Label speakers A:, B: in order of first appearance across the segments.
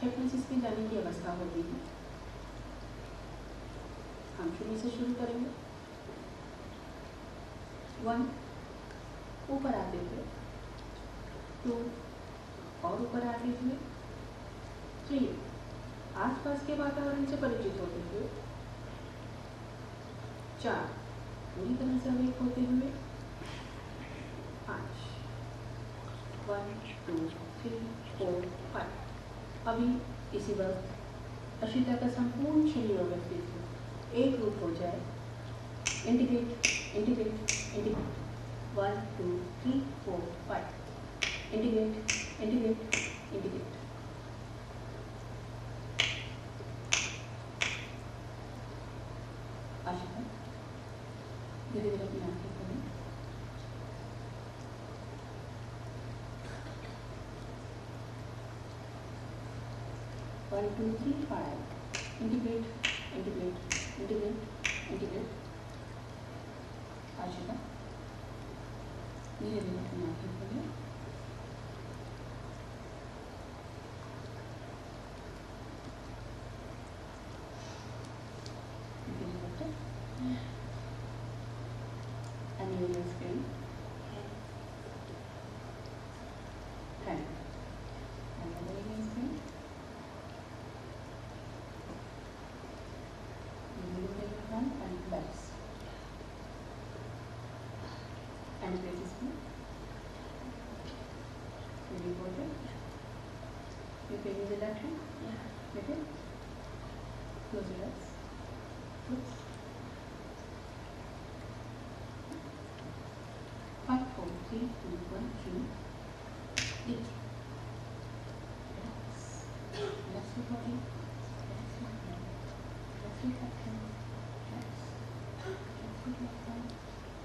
A: Hypnosis में जाने की अवस्था होती है। हम शुरू से शुरू करेंगे। 1 ऊपर आते हुए, 2 और ऊपर आते हुए, 3 आसपास के वातावरण से परिचित होते हुए, 4 पूरी तरह से अवेक होते हुए, 5 1 2 3 4 5। अभी इसी वक्त अशिता का संपूर्ण शरीर और व्यक्तित्व एक रूप हो जाए। Integrate integrate integrate 1 2 3 4 5। Integrate integrate integrate. Ashita धीरे धीरे अपनी आंखें खोलें। 1 2 3 5। Integrate integrate integrate integrate. Ashita धीरे धीरे अपनी आंखें खोलें। And you will screen. Hand. Another again screen. You will take your hand and relax. And place this screen. Very important. You pay me the left hand? Yeah. Okay. Close your eyes. Close. 5 4 3 2 1 2. Deep. Relax. Relax your body. Relax your mind. Relax your action. Relax. Relax your breath.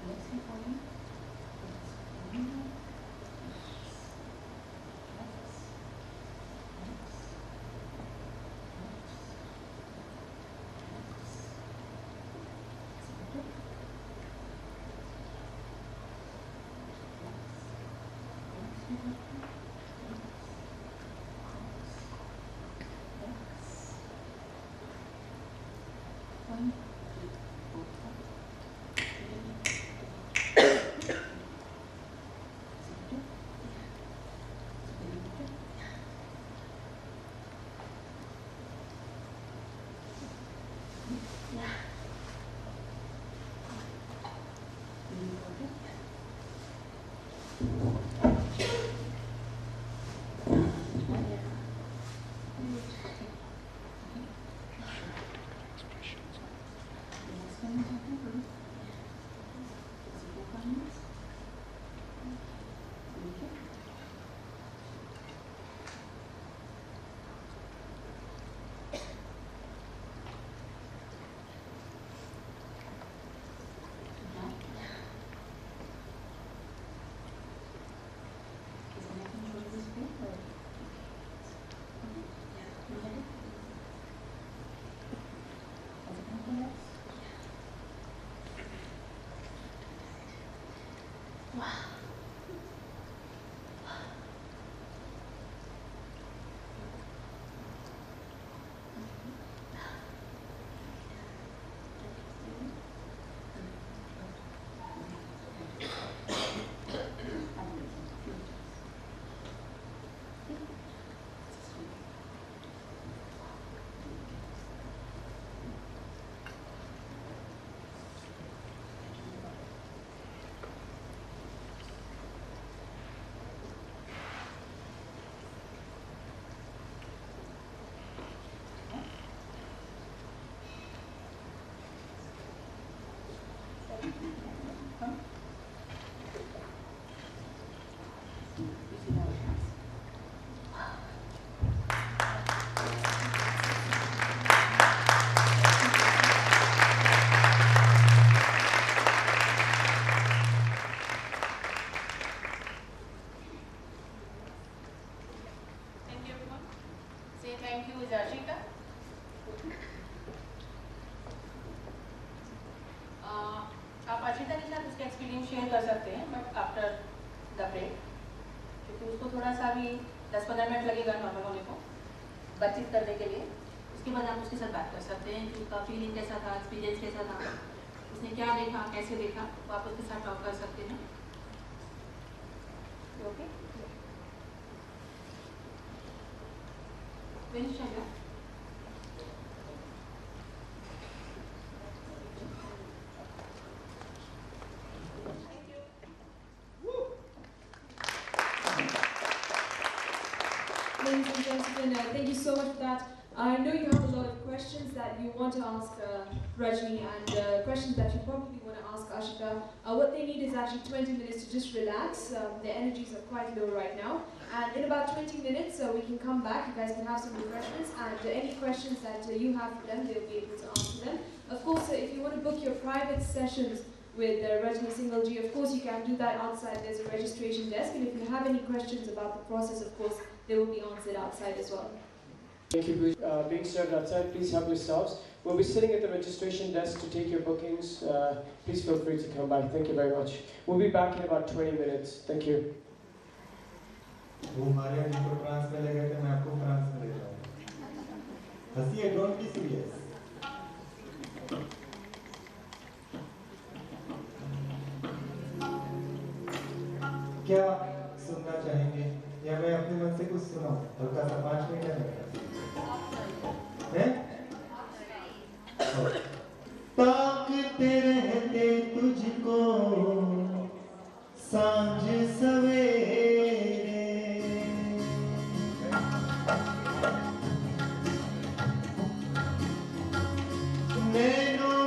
A: Relax your body. Relax your mind. Relax. Relax. Share कर सकते हैं but after the break, क्योंकि उसको थोड़ा सा भी 10-15 minute लगेगा normal होने को। बातचीत करने के लिए। उसके बाद आप उसके साथ बात कर सकते हैं कि उसका फीलिंग कैसा था, एक्सपीरियंस कैसा था, उसने क्या देखा, कैसे देखा, वो आप उसके साथ टॉक कर सकते हैं। Okay,
B: Ladies and gentlemen, thank you so much for that. I know you have a lot of questions that you want to ask Rajni and questions that you probably want to ask Ashika. What they need is actually 20 minutes to just relax. Their energies are quite low right now. And in about 20 minutes, we can come back. You guys can have some refreshments. And any questions that you have for them, they'll be able to answer them. Of course, if you want to book your private sessions with Rajni Singhal Ji, of course you can do that outside. There's a registration desk. And if you have any questions about the process, of course, they will be answered outside as well.
C: Thank you for being served outside. Please help yourselves. We'll be sitting at the registration desk to take your bookings. Please feel free to come by. Thank you very much. We'll be back in about 20 minutes. Thank you.
D: वो मारिया जी को France में ले गए थे, मैं आपको France में ले जाऊँ। हंसिए, डोंट बी सीरियस। क्या सुनना चाहेंगे या मैं अपने मन से कुछ सुनाऊं? हल्का सा 5 मिनट है? ताकते रहते तुझको सांझ सवेरे, नैनों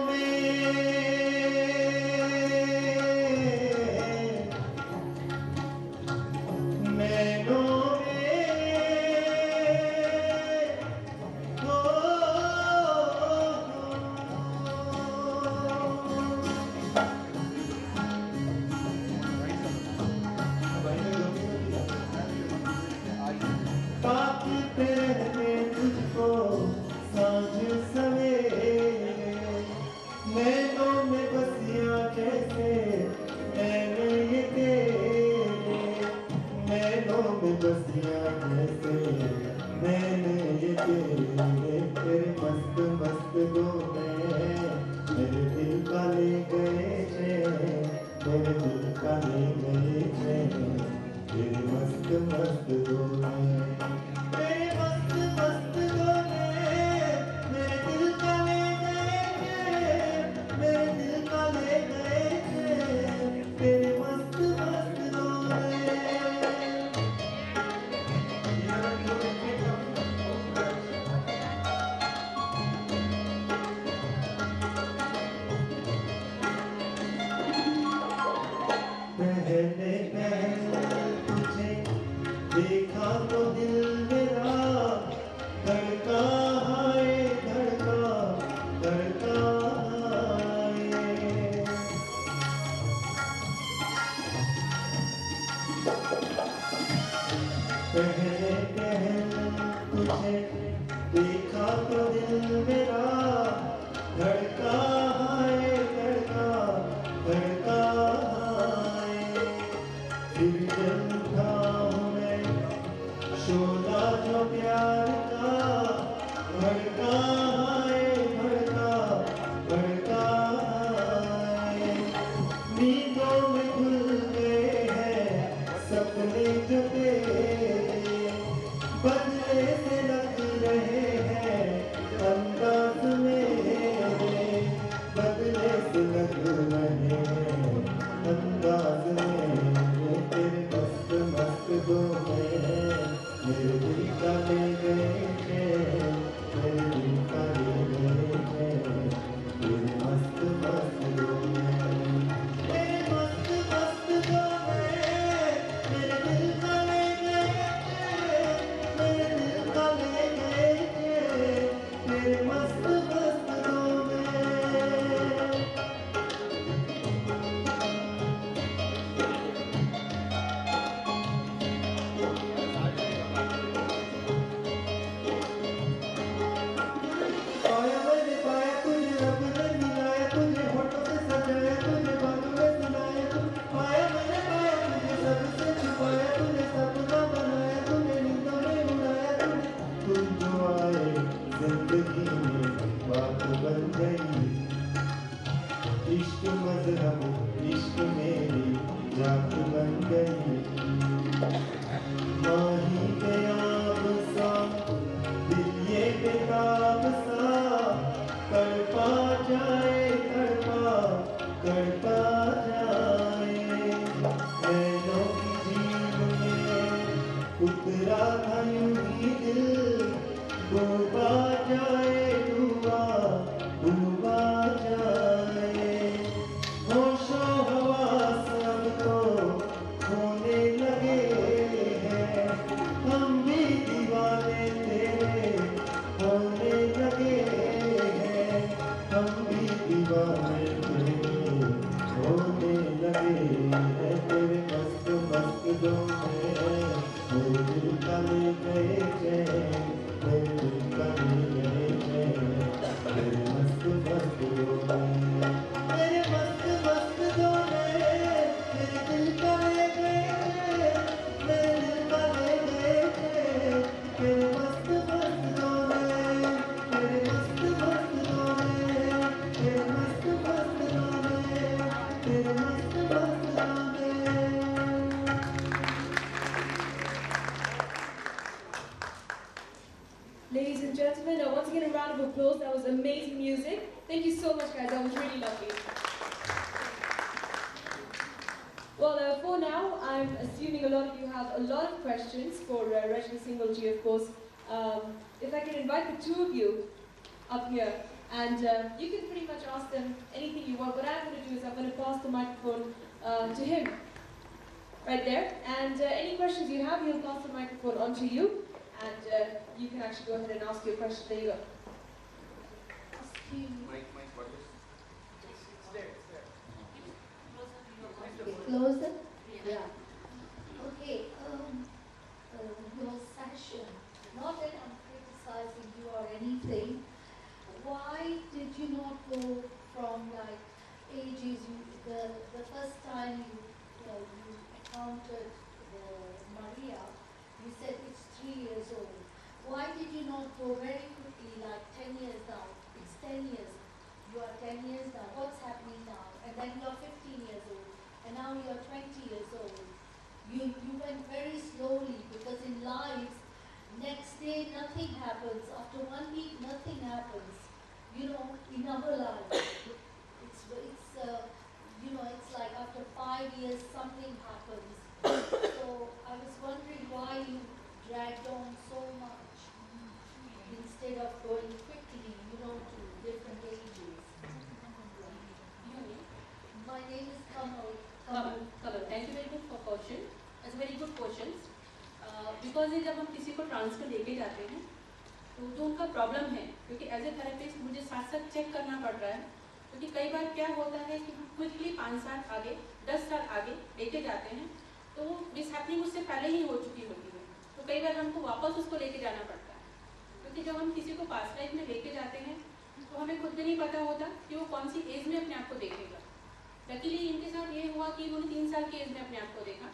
D: पाए जिंदगी में बात बन गई। इश्क मजहब इश्क मेरी जात बन गई। माही बेआब सा दिल ये बेताब सा तड़पा जाए तड़पा जाए। नैनों की झील में उतरा था यूं ही दिल डूबा जाए डूबा जाए। होशो हवास अब तो होने लगे हैं। हम भी दीवाने तेरे होने लगे हैं। हम भी दीवाने तेरे होने लगे हैं। तेरे मस्त मस्त दम में मेरे दिल का ले गए चैन। मेरे दिल का ले गए चैन। तेरे मस्त मस्त दम में मेरे मस्त मस्त दम में मेरे दिल का ले गए चैन। मेरे दिल का ले गए चैन। तेरे मस्त मस्त दम में मेरे मस्त मस्त दम में तेरे मस्त मस्त दम में तेरे मस्त मस्त दम में।
B: Ladies and gentlemen, once again a round of applause. That was amazing music. Thank you so much, guys. That was really lovely. Well, for now, I'm assuming a lot of you have a lot of questions for Rajni Singhal ji, of course. If I can invite the two of you up here, and you can pretty much ask them anything you want. What I'm going to do is I'm going to pass the microphone to him, right there. And any questions you have, he'll pass the microphone on to you. And you can actually go ahead and ask your question. There you go.
E: Closer? Yeah. Okay, your session, not that I'm criticizing you or anything, why did you not go from like ages, the first time you encountered Maria, you said it's 3 years old. Why did you not go very quickly, like 10 years now? It's 10 years. You are 10 years now. What's happening now? And then you are 15 years old. And now you are 20 years old. You went very slowly because in life, next day nothing happens. After 1 week, nothing happens. You know, in our life, it's it's like after 5 years something happens. So I was wondering why you dragged on so much instead of going quickly, to different ages. My name is Kamal.
A: Kamal, thank you very much for question. It's a very good question. Because जब हम किसी को transfer लेके जाते हैं तो जो उनका प्रॉब्लम है, क्योंकि एज ए थेरेपिस्ट मुझे साथ साथ चेक करना पड़ रहा है, क्योंकि कई बार क्या होता है कि हम क्विकली 5 साल आगे 10 साल आगे लेके जाते हैं तो वो मिसहैपनिंग उससे पहले ही हो चुकी होती है, तो कई बार हमको वापस उसको लेके जाना पड़ता है। क्योंकि जब हम किसी को पास्ट लाइफ में लेके जाते हैं तो हमें खुद भी नहीं पता होता कि वो कौन सी एज में अपने आप को देखेगा। लकीली इनके साथ ये हुआ कि उन्होंने 3 साल की एज में अपने आप को देखा।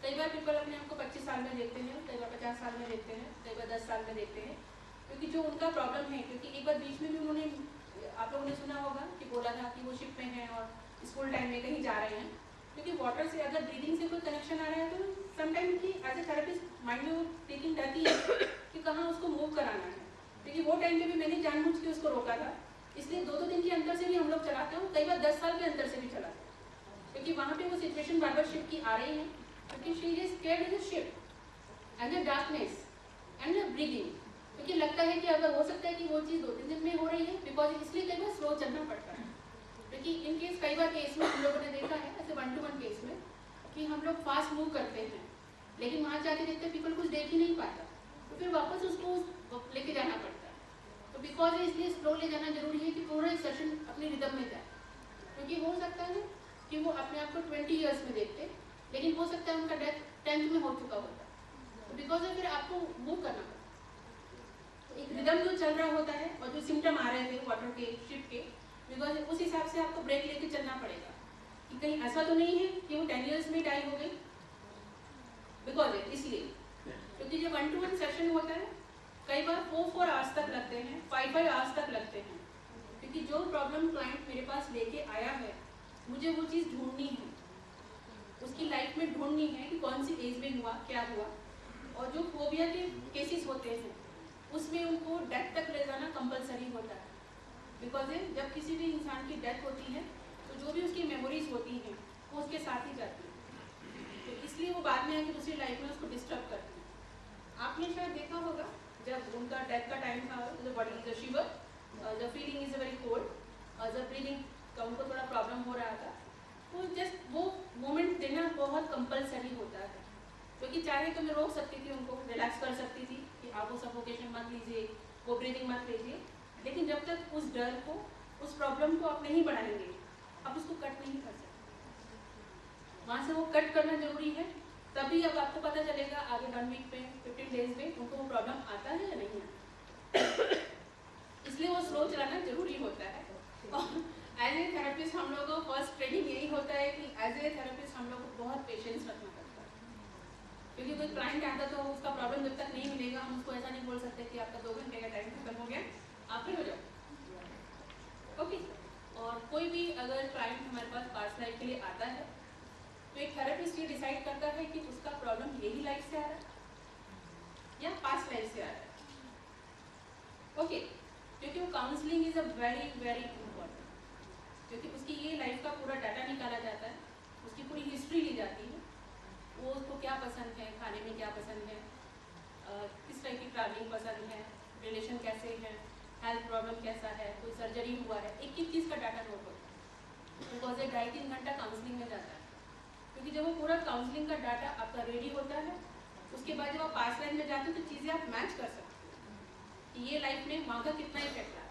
A: कई बार पीपल अपने आप को 25 साल में देखते हैं, कई बार 50 साल में देखते हैं, कई बार 10 साल में देखते हैं, क्योंकि जो उनका प्रॉब्लम है, क्योंकि एक बार बीच में भी उन्होंने, आप लोगों ने सुना होगा कि बोला था कि वो शिप में हैं और स्कूल टाइम में कहीं जा रहे हैं, क्योंकि वाटर से अगर ब्रीदिंग से कोई कनेक्शन आ रहा है तो समटाइम की एज ए थेरेपिस्ट माइंड में वो टेकिंग रहती है कि कहाँ उसको मूव कराना है। क्योंकि वो टाइम पे भी मैंने जानबूझ के उसको रोका था, इसलिए 2-2 दिन के अंतर से भी हम लोग चलाते हैं, कई बार 10 साल के अंतर से भी चलाते हैं, क्योंकि वहाँ पे वो सिचुएशन बार बार शिप की आ रही है, क्योंकि she is scared in the ship and the darkness and the breathing, क्योंकि लगता है कि अगर हो सकता है कि वो चीज़ 2-3 दिन में हो रही है, बिकॉज इसलिए कई बार स्लो चलना पड़ता है। क्योंकि इन केस कई बार केस में हम लोगों ने देखा है ऐसे 1-to-1 केस में कि हम लोग फास्ट मूव करते हैं, लेकिन वहाँ जाके देखते पीपल कुछ देख ही नहीं पाता, तो फिर वापस उसको लेके जाना पड़ता है। तो बिकॉज इसलिए स्लो ले जाना जरूरी है कि पूरा एक सेशन अपनी रिदम में जाए, क्योंकि हो सकता है कि वो अपने आप को 20 ईयर्स में देखते, लेकिन हो सकता है उनका डेथ 10th में हो चुका होता, तो बिकॉज फिर आपको मूव करना पड़ता है। एक रिदम जो चल रहा होता है और जो सिम्टम आ रहे थे वाटर के शिप के, बिकॉज उस हिसाब से आपको ब्रेक लेके चलना पड़ेगा कि कहीं ऐसा तो नहीं है कि वो 10 ईयर्स में डाई हो गई, बिकॉज इसलिए क्योंकि जब 1-to-1 सेशन होता है कई बार 4 आवर्स तक लगते हैं, 5 आवर्स तक लगते हैं, क्योंकि जो प्रॉब्लम क्लाइंट मेरे पास लेके आया है मुझे वो चीज़ ढूंढनी है, उसकी लाइफ में ढूंढनी है कि कौन सी एज में हुआ, क्या हुआ। और जो फोबिया के केसेस होते हैं उसमें उनको डेथ तक ले जाना कंपलसरी होता है, बिकॉज जब किसी भी इंसान की डेथ होती है तो जो भी उसकी मेमोरीज होती हैं वो उसके साथ ही जाती है, तो इसलिए वो बाद में आके दूसरी लाइफ में उसको डिस्टर्ब करती है। आपने शायद देखा होगा जब उनका डेथ का टाइम था, the body is a shiver, the feeling is a very cold, the breathing का उनको थोड़ा प्रॉब्लम हो रहा था, तो जस्ट वो मोमेंट देना बहुत कंपलसरी होता है, क्योंकि चाहे तो मैं रोक सकती थी, उनको रिलैक्स कर सकती थी कि आप वो सफोकेशन मत लीजिए, वो ब्रीदिंग मत लीजिए, लेकिन जब तक उस डर को, उस प्रॉब्लम को आप नहीं बढ़ाएंगे, आप उसको कट नहीं कर सकते। वहाँ से वो कट करना जरूरी है, तभी अब आपको पता चलेगा आगे 1 वीक में, 15 डेज में उनको वो प्रॉब्लम आता है या नहीं आता। इसलिए वो स्लो चलाना जरूरी होता है। और एज ए थेरेपिस्ट हम लोगों को फर्स्ट ट्रेनिंग यही होता है कि एज ए थेरेपिस्ट हम लोग को बहुत पेशेंस रखना पड़ता है, क्योंकि कोई क्लाइंट आता तो उसका प्रॉब्लम जब तक नहीं मिलेगा हम उसको ऐसा नहीं बोल सकते कि आपका 2 घंटे का टाइम खत्म हो गया, आप फ्री हो जाओ। ओके, और कोई भी अगर क्लाइंट हमारे पास पास्ट लाइफ के लिए आता है तो एक थेरेपिस्ट ये डिसाइड करता है कि उसका प्रॉब्लम यही लाइफ से आ रहा है या पास्ट लाइफ से आ रहा है। ओके, क्योंकि वो counselling is a very very important, क्योंकि उसकी ये लाइफ का पूरा डाटा निकाला जाता है, उसकी पूरी हिस्ट्री ली जाती है, वो उसको क्या पसंद है, खाने में क्या पसंद है, किस तरह की ट्रैवलिंग पसंद है, रिलेशन कैसे हैं, हेल्थ प्रॉब्लम कैसा है, कोई सर्जरी हुआ है, एक एक चीज़ का डाटा नोट होता है। बिकॉज ये 2.5-3 घंटा काउंसलिंग में जाता है, क्योंकि जब वो पूरा काउंसलिंग का डाटा आपका रेडी होता है, उसके बाद जब आप पास लाइन में जाते हो तो चीज़ें आप मैच कर सकते हो कि ये लाइफ में वहाँ का कितना इफेक्ट रहा है।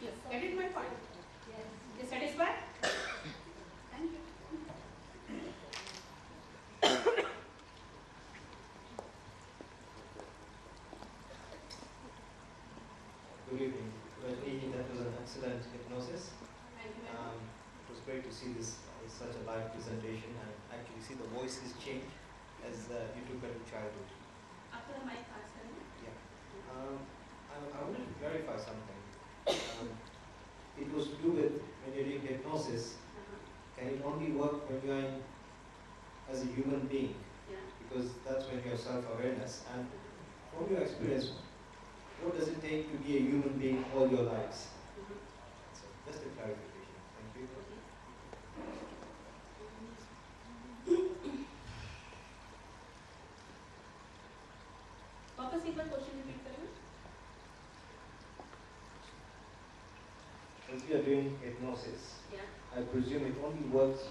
A: Yes, get it my point?
E: Yes.
A: You satisfied? Thank you.
D: Good evening. Rajni, that was an excellent hypnosis.
A: Thank you very much.
D: It was great to see this such a live presentation and actually see the voices change as you took her to childhood.
A: आपको हमारे पास करना।
D: Yeah. I wanted to clarify something. It was to do with when you're doing hypnosis, can it only work when you are as a human being?
A: Yeah.
D: Because that's when you have self-awareness. And from your experience, what does it take to be a human being all your lives? So just a clarification. Thank you.
A: वापस एक बार question repeat करेंगे।
D: As you are doing hypnosis,
A: Yeah.
D: I presume it only works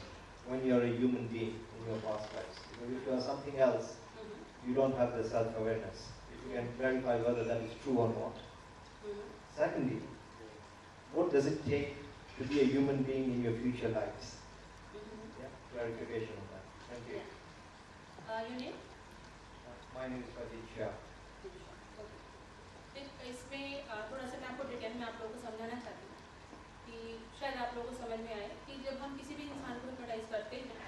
D: when you are a human being in your past lives. Because if you are something else, you don't have the self-awareness. If you can clarify whether that is true or not. Secondly, what does it take to be a human being in your future lives? Yeah, clarification on that. Thank you.
A: Your name?
D: My name is Pradeep Shah.
A: इसमें थोड़ा सा मैं आपको detail में आप लोगों को समझाना चाहती हूँ कि शायद आप लोगों को समझ में आए कि जब हम किसी भी इंसान को हिप्नोटाइज करते हैं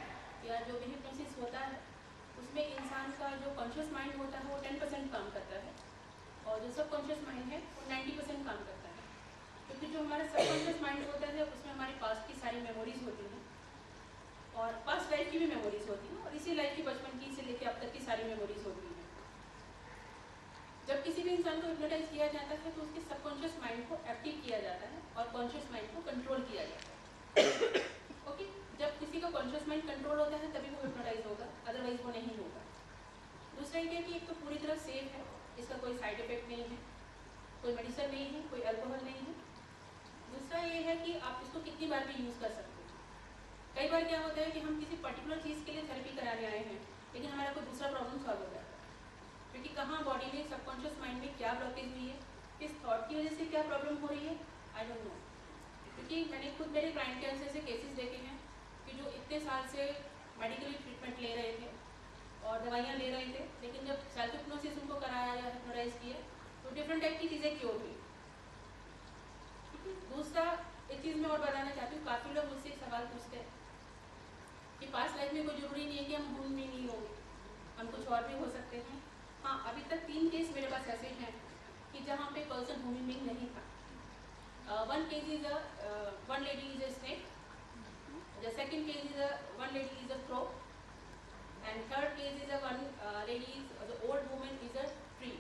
A: या जो भी हिप्नोसिस होता है उसमें इंसान का जो कॉन्शियस माइंड होता है वो 10% काम करता है और जो सब कॉन्शियस माइंड है वो 90% काम करता है, क्योंकि जो हमारा सब कॉन्शियस माइंड होता है उसमें हमारे पास्ट की सारी मेमोरीज होती हैं और पास्ट लाइफ की भी मेमोरीज होती हैं और इसी लाइफ की बचपन की से लेकर अब तक की सारी मेमोरीज होती हैं। जब किसी भी इंसान को हिप्नोटाइज किया जाता है तो उसके सबकॉन्शियस माइंड को एक्टिव किया जाता है और कॉन्शियस माइंड को कंट्रोल किया जाता है। ओके, जब किसी का कॉन्शियस माइंड कंट्रोल होता है तभी वो हिप्नोटाइज होगा, अदरवाइज वो नहीं होगा। दूसरा ये कि एक तो पूरी तरह सेफ है, इसका कोई साइड इफेक्ट नहीं है, कोई मेडिसिन नहीं है, कोई अल्कोहल नहीं है। दूसरा ये है कि आप इसको कितनी बार भी यूज़ कर सकते हैं। कई बार क्या होता है कि हम किसी पर्टिकुलर चीज़ के लिए थेरेपी कराने आए हैं लेकिन हमारा कोई दूसरा प्रॉब्लम सॉल्व हो जाता है, क्योंकि कहाँ बॉडी में सबकॉन्शियस माइंड में क्या ब्लॉकेज हुई है, किस थॉट की वजह से क्या प्रॉब्लम हो रही है, आई डोंट नो। क्योंकि मैंने खुद मेरे क्लाइंट के ऐसे केसेस देखे हैं कि जो इतने साल से मेडिकली ट्रीटमेंट ले रहे थे और दवाइयाँ ले रहे थे, लेकिन जब सेल्फ हिप्नोसिस उनको कराया या हिप्नोटाइज किया तो डिफरेंट टाइप की चीज़ें क्योर हुई। दूसरा एक चीज़ मैं और बताना चाहती हूँ, काफ़ी लोग मुझसे एक सवाल पूछते हैं कि पास्ट लाइफ में कोई ज़रूरी नहीं है कि हम भूल भी नहीं होंगे, हम कुछ और भी हो सकते हैं। हाँ, अभी तक 3 केस मेरे पास ऐसे हैं कि जहाँ पे पर्सन ह्यूमन बीइंग नहीं था. One case is one lady is a snake. The second case is one lady is a crow, and third case is one lady is the old woman is a tree.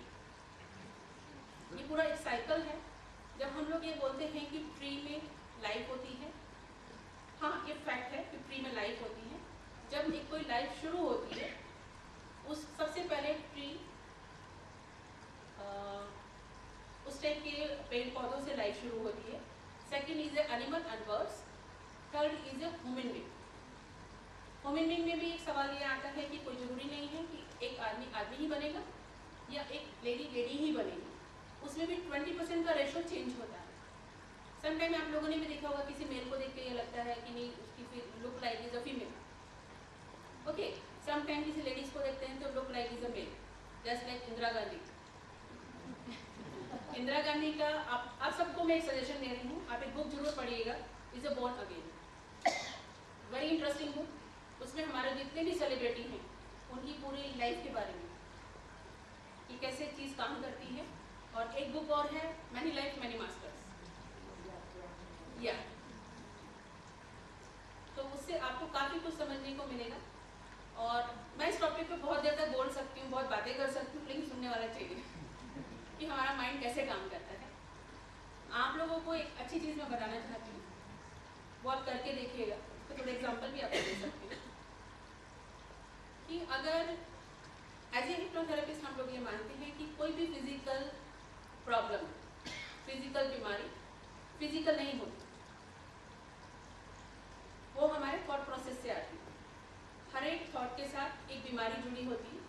A: ये पूरा एक cycle है. जब हम लोग ये बोलते हैं कि ट्री में लाइफ होती है, हाँ ये फैक्ट है कि ट्री में लाइफ होती है. जब एक कोई लाइफ शुरू होती है, उस सबसे पहले ट्री उस टाइप के पेड़ पौधों से लाइफ शुरू होती है. Second is a animal and birds. Third is a human being. Human being में भी एक सवाल ये आता है कि कोई जरूरी नहीं है कि एक आदमी आदमी ही बनेगा या एक लेडी लेडी ही बनेगी. उसमें भी 20% का रेशो चेंज होता है. समटाइम आप लोगों ने भी देखा होगा किसी मेल को देख के ये लगता है कि नहीं उसकी look like is a female. Okay, sometime किसी लेडीज को देखते हैं तो look like is a male. Just like Indira Gandhi. Indira Gandhi का आप सबको मैं एक सजेशन दे रही हूँ, आप एक बुक जरूर पढ़िएगा, is a born again. Very interesting book. उसमें हमारे जितने भी सेलिब्रिटी हैं उनकी पूरी लाइफ के बारे में कि कैसे चीज़ काम करती है. और एक बुक और है, मैनी लाइफ मैनी मास्टर्स. या तो उससे आपको काफ़ी कुछ समझने को मिलेगा. और मैं इस टॉपिक पे बहुत देर तक बोल सकती हूँ, बहुत बातें कर सकती हूँ, लेकिन सुनने वाला चाहिए कि हमारा माइंड कैसे काम करता है. आप लोगों को एक अच्छी चीज़ मैं बताना चाहती हूँ, वो आप करके देखिएगा. तो थोड़े एग्जांपल भी आपको दे सकती हूँ कि अगर एज ए हिप्नोथेरेपिस्ट हम लोग ये मानते हैं कि कोई भी फिजिकल प्रॉब्लम, फिजिकल बीमारी फिजिकल नहीं होती, वो हमारे थॉट प्रोसेस से आती है. हर एक थॉट के साथ एक बीमारी जुड़ी होती है.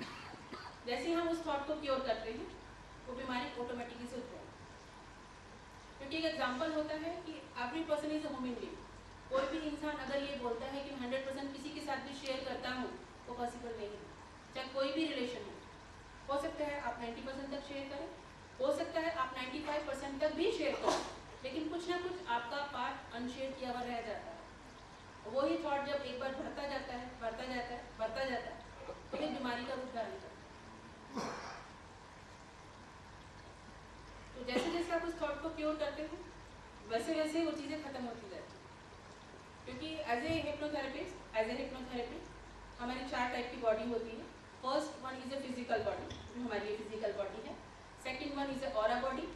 A: जैसे हम उस थॉट को क्योर करते हैं, वो बीमारी ऑटोमेटिकली से उठ जाती है. क्योंकि एक एग्जाम्पल होता है कि every person is a human being. कोई भी इंसान अगर ये बोलता है कि 100% किसी के साथ भी शेयर करता हूँ, वो पॉसिबल नहीं है. चाहे कोई भी रिलेशन हो सकता है आप 90% तक शेयर करें, हो सकता है आप 95% तक भी शेयर करें, लेकिन कुछ ना कुछ आपका पार्ट अनशेयर किया हुआ रह जाता है. वही थॉट जब एक बार बढ़ता जाता है, बढ़ता जाता है, बढ़ता जाता है, तो ये बीमारी का रूप धारण करता है. तो जैसे जैसे आप उस थॉट को क्योर करते हैं, वैसे वैसे वो चीज़ें खत्म होती जाती हैं. क्योंकि as a hypnotherapist, as a hypnotherapy हमारी 4 टाइप की बॉडी होती है. First one is a physical body, जो हमारी ये फिजिकल बॉडी है. Second one is a aura body,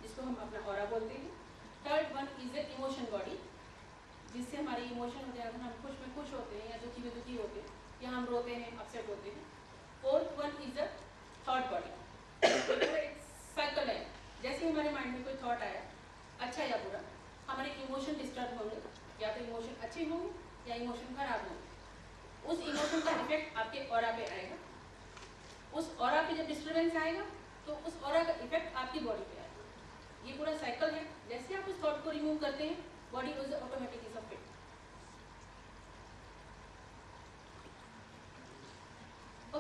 A: जिसको हम अपना ऑरा बोलते हैं. Third one is a emotion body, जिससे हमारे इमोशन होते हैं. अगर हम खुश में खुश होते हैं या दुखी में दुखी होते हैं या हम रोते हैं, अपसेट होते हैं. Fourth one is a thought body. एक साइकिल है. जैसे हमारे माइंड में कोई थॉट आया, अच्छा या बुरा, हमारे इमोशन डिस्टर्ब होंगे. या तो इमोशन अच्छे होंगे या इमोशन खराब होंगे. उस इमोशन का इफेक्ट आपके ऑरा पे आएगा. उस ऑरा पे जब डिस्टर्बेंस आएगा तो उस ऑरा का इफेक्ट आपकी बॉडी पे आएगा. ये पूरा साइकिल है. जैसे आप उस थॉट को रिमूव करते हैं, बॉडी इज ऑटोमेटिकली सब फिट.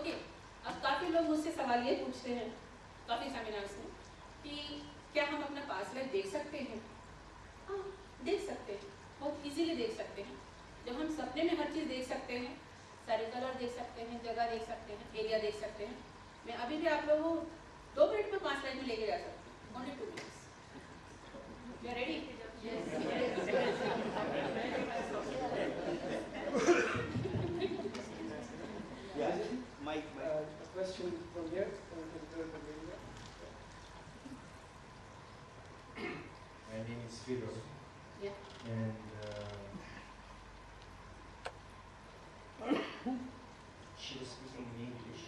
A: ओके, अब काफ़ी लोग मुझसे सवाल ये पूछते हैं काफ़ी सेमिनार्स में कि क्या हम अपना पास्ट लाइफ देख सकते हैं. हाँ, देख सकते हैं, बहुत इजीली देख सकते हैं. जब हम सपने में हर चीज़ देख सकते हैं, सारे कलर देख सकते हैं, जगह देख सकते हैं, एरिया देख सकते हैं. मैं अभी भी आप लोगों को 2 मिनट में 5 लाइफ में लेके जा सकती हूँ. Only 2 minutes. You are ready?
D: Mike.
C: A question from here.
F: My name is Fidor.
A: Yeah.
F: And she was speaking in English.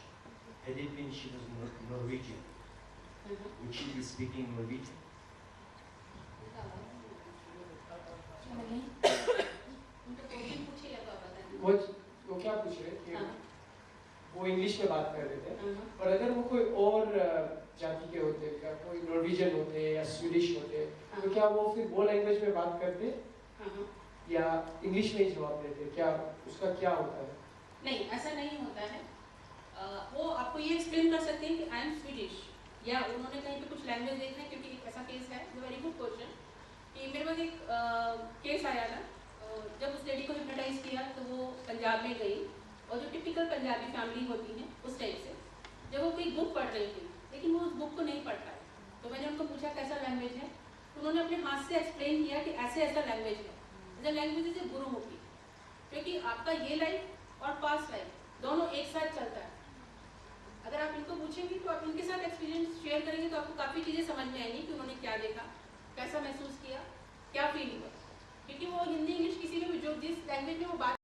F: Had it been she was Norwegian, would she be speaking Norwegian?
C: वो क्या पूछ रहे थे?
A: हाँ.
C: वो English में बात कर रहे थे.
A: हाँ.
C: और अगर वो कोई और जाति के होते, क्या कोई नॉर्वेजियन होते या स्वीडिश होते, तो क्या वो फिर वो लैंग्वेज में बात करते या इंग्लिश में ही जवाब देते? क्या उसका क्या होता है?
A: नहीं, ऐसा नहीं होता है. वो आपको ये एक्सप्लेन कर सकते हैं कि आई एम स्वीडिश, या उन्होंने कहीं पे कुछ लैंग्वेज देखा है. क्योंकि एक ऐसा केस है, वेरी गुड क्वेश्चन, कि मेरे पास एक केस आया था. जब उस लेडी को हिप्नोटाइज किया तो वो पंजाब में गई, और जो टिपिकल पंजाबी फैमिली होती है उस टाइप से, जब वो कोई बुक पढ़ रही थी, लेकिन वो उस बुक को नहीं पढ़ पाए। तो मैंने उनको पूछा कैसा लैंग्वेज है, उन्होंने अपने हाथ से एक्सप्लेन किया कि ऐसे ऐसा लैंग्वेज है। The language is a Gurmukhi, क्योंकि आपका ये लाइफ और पास्ट लाइफ दोनों एक साथ चलता है। अगर आप इनको पूछेंगे तो आप इनके साथ एक्सपीरियंस शेयर करेंगे तो आपको काफ़ी चीज़ें समझ में आएंगी कि उन्होंने क्या देखा, कैसा महसूस किया, क्या फील हुआ। क्योंकि वो हिंदी इंग्लिश किसी में भी जो जिस लैंग्वेज में वो बात